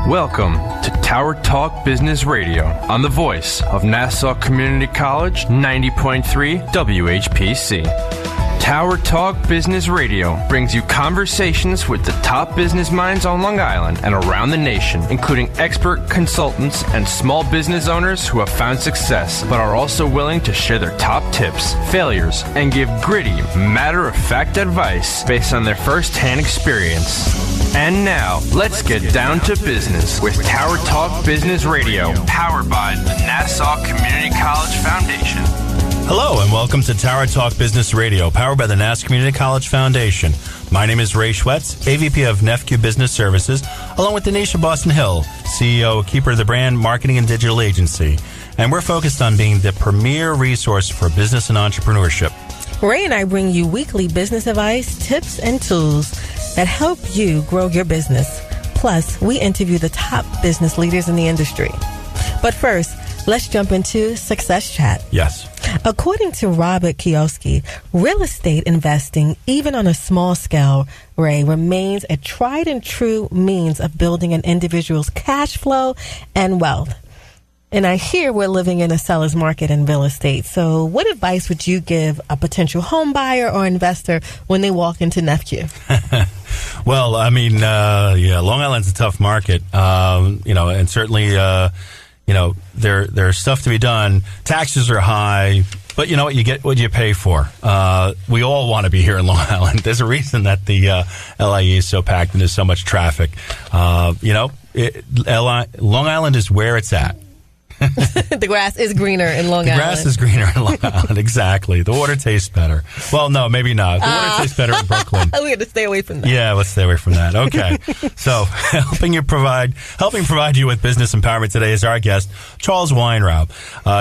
Welcome to Tower Talk Business Radio on the voice of Nassau Community College 90.3 WHPC. Tower Talk Business Radio brings you conversations with the top business minds on Long Island and around the nation, including expert consultants and small business owners who have found success, but are also willing to share their top tips, failures, and give gritty, matter-of-fact advice based on their first-hand experience. And now, let's get down to business with Tower Talk Business Radio, powered by the Nassau Community College Foundation. Hello and welcome to Tower Talk Business Radio, powered by the Nassau Community College Foundation. My name is Ray Schwetz, AVP of NEFCU Business Services, along with Donyshia Boston-Hill, CEO, keeper of the brand, marketing and digital agency. And we're focused on being the premier resource for business and entrepreneurship. Ray and I bring you weekly business advice, tips, and tools that help you grow your business. Plus, we interview the top business leaders in the industry. But first, let's jump into Success Chat. Yes. According to Robert Kiyosaki, real estate investing, even on a small scale, Ray, remains a tried and true means of building an individual's cash flow and wealth. And I hear we're living in a seller's market in real estate. So what advice would you give a potential home buyer or investor when they walk into NEFCU? Well, I mean, Long Island's a tough market, and certainly, there's stuff to be done. Taxes are high, but you know what? You get what you pay for. We all want to be here in Long Island. There's a reason that the LIE is so packed and there's so much traffic. Long Island is where it's at. The grass is greener in Long Island. The grass is greener in Long Island, exactly. The water tastes better. Well, no, maybe not. The water tastes better in Brooklyn. We got to stay away from that. Yeah, let's stay away from that. Okay. So, helping provide you with business empowerment today is our guest, Charles Weinraub.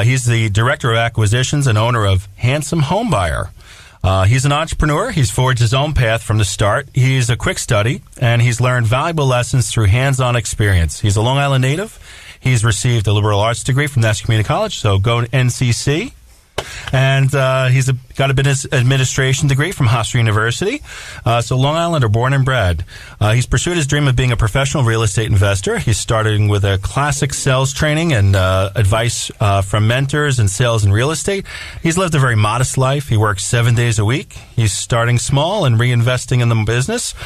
He's the Director of Acquisitions and owner of Handsome Home Buyer. He's an entrepreneur. He's forged his own path from the start. He's a quick study, and he's learned valuable lessons through hands-on experience. He's a Long Island native. He's received a liberal arts degree from Nassau Community College, so go to NCC. And he's got a business administration degree from Hofstra University. So Long Islander, born and bred. He's pursued his dream of being a professional real estate investor. He's starting with a classic sales training and advice from mentors in sales and real estate. He's lived a very modest life. He works 7 days a week. He's starting small and reinvesting in the business.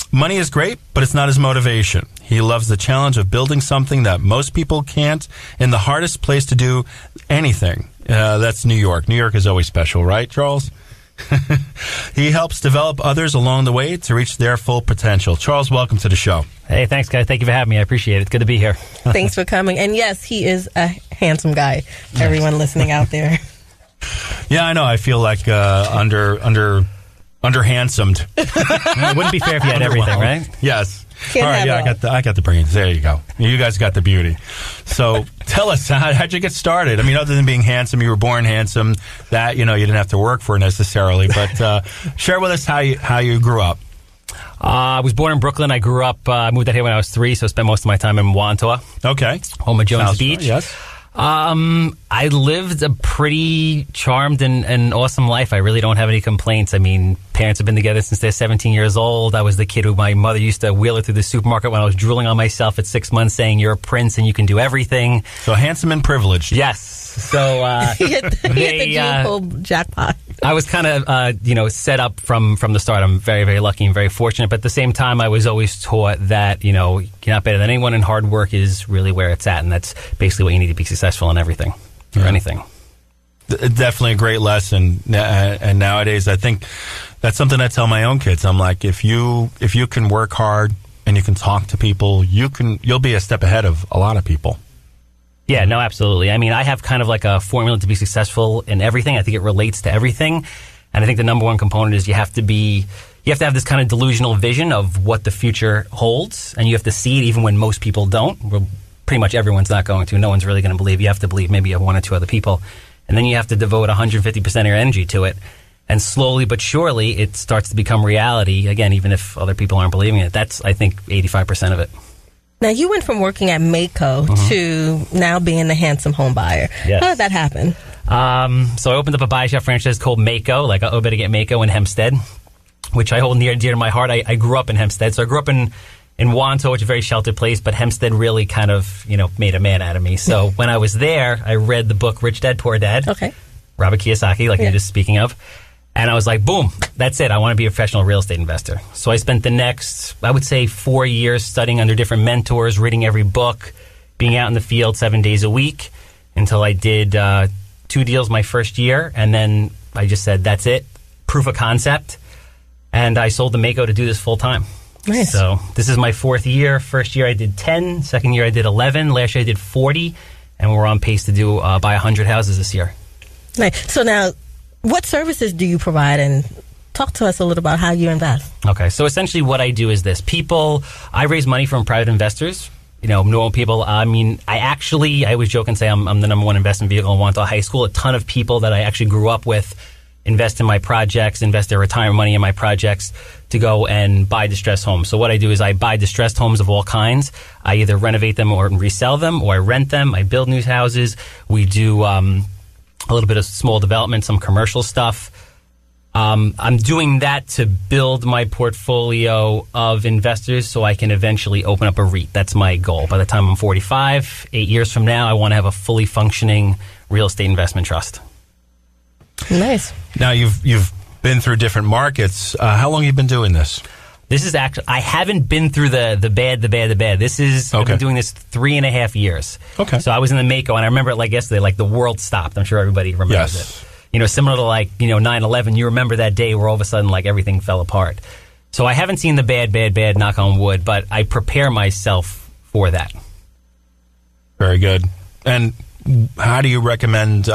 Money is great, but it's not his motivation. He loves the challenge of building something that most people can't in the hardest place to do anything. That's New York. New York is always special, right, Charles? He helps develop others along the way to reach their full potential. Charles, welcome to the show. Hey, thanks, guys. Thank you for having me. I appreciate it. It's good to be here. Thanks for coming. And yes, he is a handsome guy. Nice. Everyone listening out there. Yeah, I know. I feel like under-handsomed. It wouldn't be fair if you had everything, right? Yes. Can't all right, yeah, I got the brains. There you go. You guys got the beauty. So tell us, how'd you get started? I mean, other than being handsome, you were born handsome. That, you didn't have to work for necessarily. But share with us how you grew up. I was born in Brooklyn. I grew up, I moved out here when I was 3, so I spent most of my time in Wantua. Okay. Home of Jones Beach. Yes. I lived a pretty charmed and awesome life. I really don't have any complaints. I mean, parents have been together since they're 17 years old. I was the kid who my mother used to wheel her through the supermarket when I was drooling on myself at 6 months saying, "You're a prince and you can do everything." So handsome and privileged. Yes. So, he hit the whole jackpot. I was kind of, set up from the start. I'm very, very lucky and very fortunate. But at the same time, I was always taught that, you're not better than anyone and hard work is really where it's at. And that's basically what you need to be successful in everything or anything. Definitely a great lesson. And nowadays, I think that's something I tell my own kids. I'm like, if you can work hard and you can talk to people, you'll be a step ahead of a lot of people. Yeah, no, absolutely. I mean, I have kind of like a formula to be successful in everything. I think it relates to everything. And I think the number one component is you have to have this kind of delusional vision of what the future holds. And you have to see it even when most people don't. Well, pretty much everyone's not going to. No one's really going to believe. You have to believe maybe you have one or two other people. And then you have to devote 150% of your energy to it. And slowly but surely, it starts to become reality. Again, even if other people aren't believing it. That's, I think, 85% of it. Now, you went from working at Mako to now being the handsome home buyer. Yes. How did that happen? So I opened up a buy shop franchise called Mako, like Better Get Mako in Hempstead, which I hold near and dear to my heart. I grew up in Hempstead. So I grew up in in Wanto, which is a very sheltered place, but Hempstead really kind of, made a man out of me. So when I was there, I read the book Rich Dad, Poor Dad. Okay. Robert Kiyosaki, like you're just speaking of. And I was like, boom, that's it. I want to be a professional real estate investor. So I spent the next, I would say, 4 years studying under different mentors, reading every book, being out in the field 7 days a week until I did 2 deals my first year. And then I just said, that's it, proof of concept. And I sold the Mako to do this full time. Nice. So this is my 4th year. First year I did 10. Second year I did 11. Last year I did 40. And we're on pace to do buy 100 houses this year. Nice. So now, what services do you provide? And talk to us a little about how you invest. Okay. So essentially what I do is this. I raise money from private investors. Normal people. I always joke and say I'm the number one investment vehicle in Wanto High School. A ton of people that I actually grew up with invest in my projects, invest their retirement money in my projects to go and buy distressed homes. So what I do is I buy distressed homes of all kinds. I either renovate them or resell them, or I rent them. I build new houses. We do a little bit of small development, some commercial stuff. I'm doing that to build my portfolio of investors so I can eventually open up a REIT. That's my goal. By the time I'm 45, 8 years from now, I want to have a fully functioning real estate investment trust. Nice. Now, you've been through different markets. How long have you been doing this? This is actually, I haven't been through the bad. This is, I've been doing this 3.5 years. Okay. So I was in the Mako, and I remember it like yesterday, like the world stopped. I'm sure everybody remembers it. Similar to 9/11, you remember that day where all of a sudden like everything fell apart. So I haven't seen the bad, knock on wood, but I prepare myself for that. Very good. And how do you recommend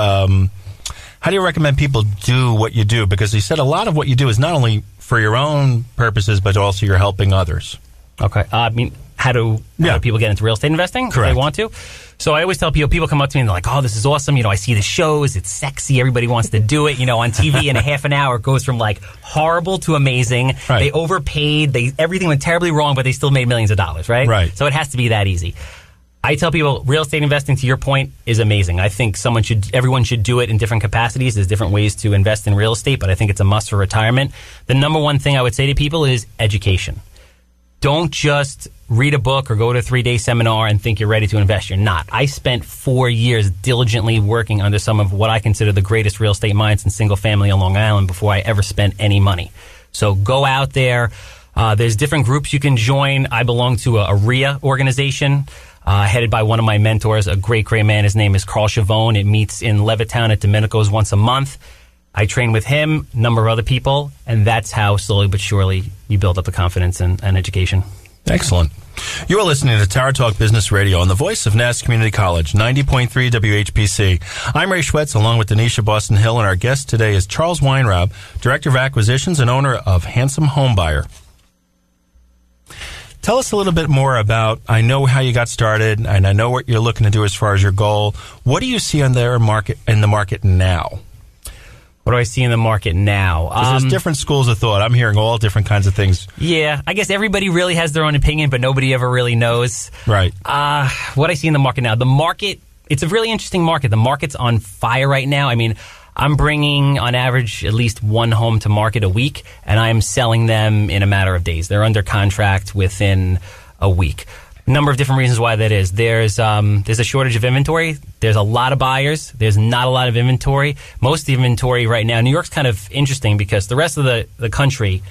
people do what you do? Because you said a lot of what you do is not only for your own purposes, but also you're helping others. Okay. How do people get into real estate investing? Correct. If they want to? So I always tell people come up to me and they're like, oh, this is awesome. I see the shows. It's sexy. Everybody wants to do it. On TV in a half an hour, it goes from like horrible to amazing. Right. They overpaid. Everything went terribly wrong, but they still made millions of dollars, right? Right. So it has to be that easy. I tell people real estate investing, to your point, is amazing. I think everyone should do it in different capacities. There's different ways to invest in real estate, but I think it's a must for retirement. The number one thing I would say to people is education. Don't just read a book or go to a 3-day seminar and think you're ready to invest. You're not. I spent 4 years diligently working under some of what I consider the greatest real estate minds in single family on Long Island before I ever spent any money. So go out there. There's different groups you can join. I belong to a RIA organization headed by one of my mentors, a great man. His name is Carl Chavone. It meets in Levittown at Domenico's once a month. I train with him, a number of other people, and that's how slowly but surely you build up the confidence and education. Excellent. You are listening to Tower Talk Business Radio on the voice of Nassau Community College, 90.3 WHPC. I'm Ray Schwetz, along with Donyshia Boston-Hill, and our guest today is Charles Weinraub, Director of Acquisitions and owner of Handsome Homebuyer. Tell us a little bit more about, I know how you got started, and I know what you're looking to do as far as your goal. What do you see in the market now? What do I see in the market now? There's different schools of thought. I'm hearing all different kinds of things. Yeah, I guess everybody really has their own opinion, but nobody ever really knows. Right. What I see in the market now. The market, it's a really interesting market. The market's on fire right now. I mean, I'm bringing, on average, at least one home to market a week, and I'm selling them in a matter of days. They're under contract within a week. Number of different reasons why that is. There's a shortage of inventory. There's a lot of buyers. There's not a lot of inventory. Most of the inventory right now, New York's kind of interesting because the rest of the country,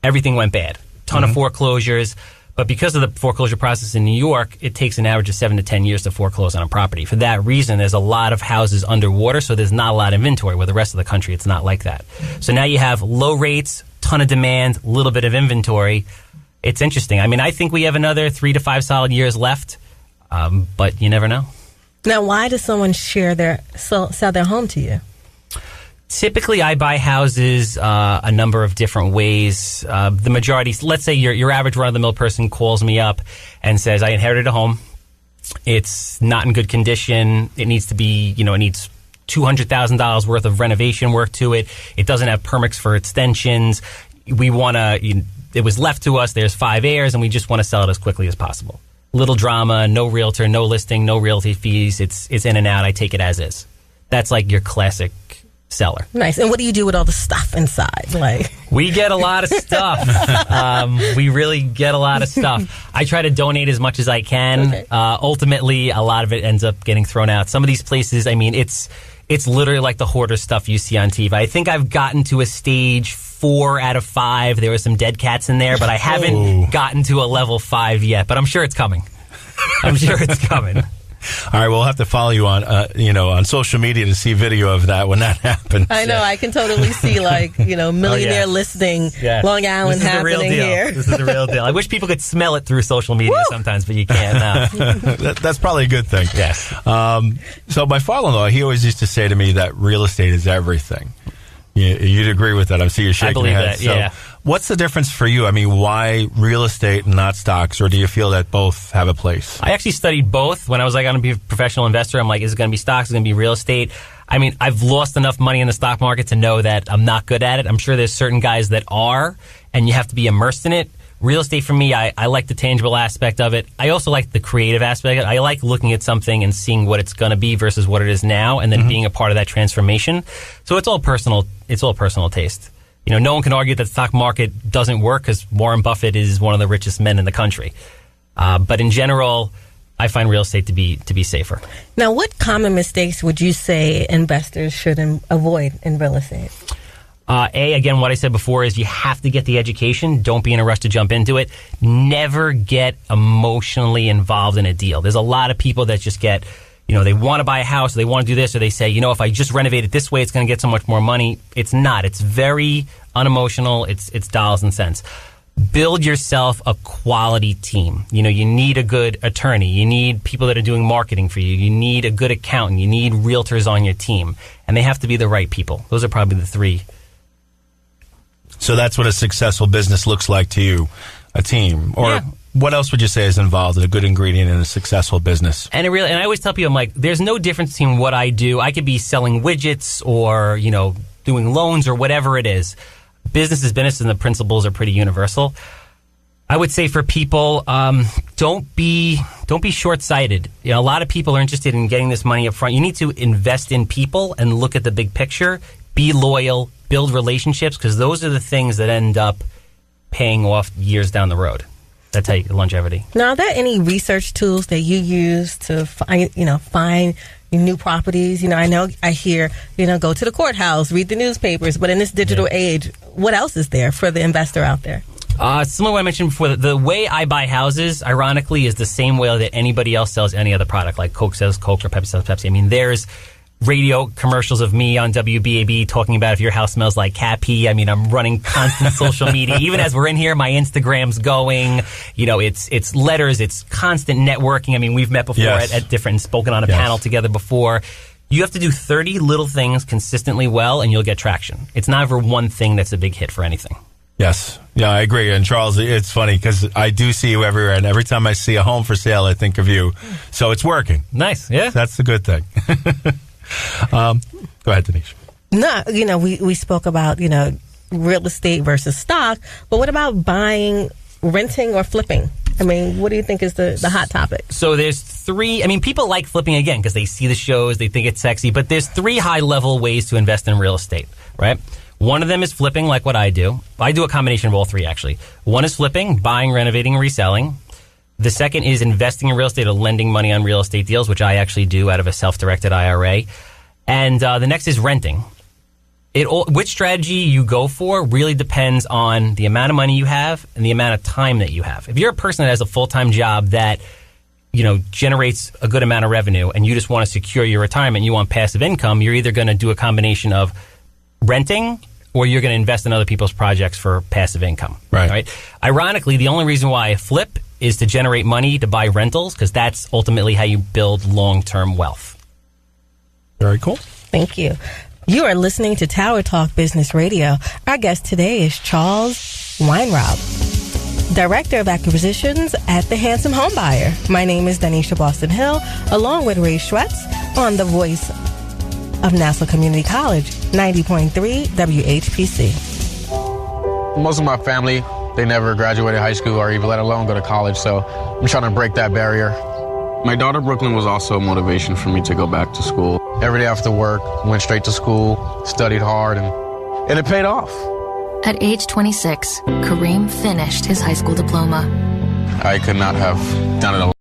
everything went bad. Ton of foreclosures. But because of the foreclosure process in New York, it takes an average of 7 to 10 years to foreclose on a property. For that reason, there's a lot of houses underwater, so there's not a lot of inventory, where the rest of the country, it's not like that. So now you have low rates, ton of demand, little bit of inventory. It's interesting. I mean, I think we have another 3 to 5 solid years left, but you never know. Now, why does someone sell their home to you? Typically, I buy houses a number of different ways. The majority, let's say your average run-of-the-mill person calls me up and says, I inherited a home. It's not in good condition. It needs to be, it needs $200,000 worth of renovation work to it. It doesn't have permits for extensions. We want to, it was left to us. There's 5 heirs, and we just want to sell it as quickly as possible. Little drama, no realtor, no listing, no realty fees. It's in and out. I take it as is. That's like your classic seller. Nice. And what do you do with all the stuff inside? Like, we get a lot of stuff. We really get a lot of stuff. I try to donate as much as I can. Okay. Ultimately, a lot of it ends up getting thrown out. Some of these places, I mean, it's literally like the hoarder stuff you see on TV. I think I've gotten to a stage 4 out of 5. There were some dead cats in there, but I haven't gotten to a level 5 yet. But I'm sure it's coming. I'm sure it's coming. All right, we'll have to follow you on, on social media to see video of that when that happens. I know, I can totally see, like, millionaire listing Long Island happening here. This is the real deal. I wish people could smell it through social media sometimes, but you can't. No. That's probably a good thing. Yes. So my father-in-law, he always used to say to me that real estate is everything. You'd agree with that. I see you shaking your head. I believe that, so what's the difference for you? I mean, why real estate and not stocks, or do you feel that both have a place? I actually studied both. When I was going to be a professional investor, I'm like, is it going to be stocks? Is it going to be real estate? I mean, I've lost enough money in the stock market to know that I'm not good at it. I'm sure there's certain guys that are, and you have to be immersed in it. Real estate, for me, I like the tangible aspect of it. I also like the creative aspect of it. I like looking at something and seeing what it's going to be versus what it is now, and then being a part of that transformation. So it's all personal. It's all personal taste. No one can argue that the stock market doesn't work because Warren Buffett is one of the richest men in the country. But in general, I find real estate to be safer. Now, what common mistakes would you say investors should avoid in real estate? Again, what I said before is you have to get the education. Don't be in a rush to jump into it. Never get emotionally involved in a deal. There's a lot of people that just get, they want to buy a house, or they want to do this, or they say, if I just renovate it this way, it's going to get so much more money. It's not. It's very unemotional. It's dollars and cents. Build yourself a quality team. You need a good attorney. You need people that are doing marketing for you. You need a good accountant. You need realtors on your team. And they have to be the right people. Those are probably the 3. So that's what a successful business looks like to you, a team. Or what else would you say is involved in a good ingredient in a successful business? And I always tell people, I'm like, there's no difference between what I do. I could be selling widgets or, doing loans or whatever it is. Business is business, and the principles are pretty universal. I would say for people, don't be short-sighted. A lot of people are interested in getting this money up front. You need to invest in people and look at the big picture. Be loyal, build relationships, because those are the things that end up paying off years down the road. That's how you get longevity. Now, are there any research tools that you use to find new properties? I hear, go to the courthouse, read the newspapers, but in this digital age, what else is there for the investor out there? Similar to what I mentioned before, the way I buy houses, ironically, is the same way that anybody else sells any other product, like Coke sells Coke or Pepsi sells Pepsi. I mean, there's radio commercials of me on WBAB talking about if your house smells like cat pee. I mean, I'm running constant social media. Even as we're in here, my Instagram's going. It's letters. It's constant networking. I mean, we've met before at different, spoken on a panel together before. You have to do 30 little things consistently well, and you'll get traction. It's not ever one thing that's a big hit for anything. Yes. Yeah, I agree. And Charles, it's funny because I do see you everywhere, and every time I see a home for sale, I think of you. So it's working. Nice. Yeah. That's the good thing. Go ahead, Denise. No, we spoke about, real estate versus stock, but what about buying, renting, or flipping? I mean, what do you think is the hot topic? So there's 3, people like flipping again because they see the shows, they think it's sexy, but there's 3 high-level ways to invest in real estate, right? One of them is flipping, like what I do. I do a combination of all 3, actually. One is flipping, buying, renovating, and reselling. The second is investing in real estate or lending money on real estate deals, which I actually do out of a self-directed IRA. And the next is renting. Which strategy you go for really depends on the amount of money you have and the amount of time that you have. If you're a person that has a full-time job that generates a good amount of revenue and you just want to secure your retirement, you want passive income, you're either going to do a combination of renting or you're going to invest in other people's projects for passive income. Right? Ironically, the only reason why I flip is to generate money to buy rentals, because that's ultimately how you build long-term wealth. Very cool. Thank you. You are listening to Tower Talk Business Radio. Our guest today is Charles Weinraub, Director of Acquisitions at the Handsome Home Buyer. My name is Donyshia Boston-Hill, along with Ray Schwetz, on the voice of Nassau Community College, 90.3 WHPC. Most of my family, they never graduated high school or even let alone go to college, so I'm trying to break that barrier. My daughter Brooklyn was also a motivation for me to go back to school. Every day after work, went straight to school, studied hard, and it paid off. At age 26, Kareem finished his high school diploma. I could not have done it alone.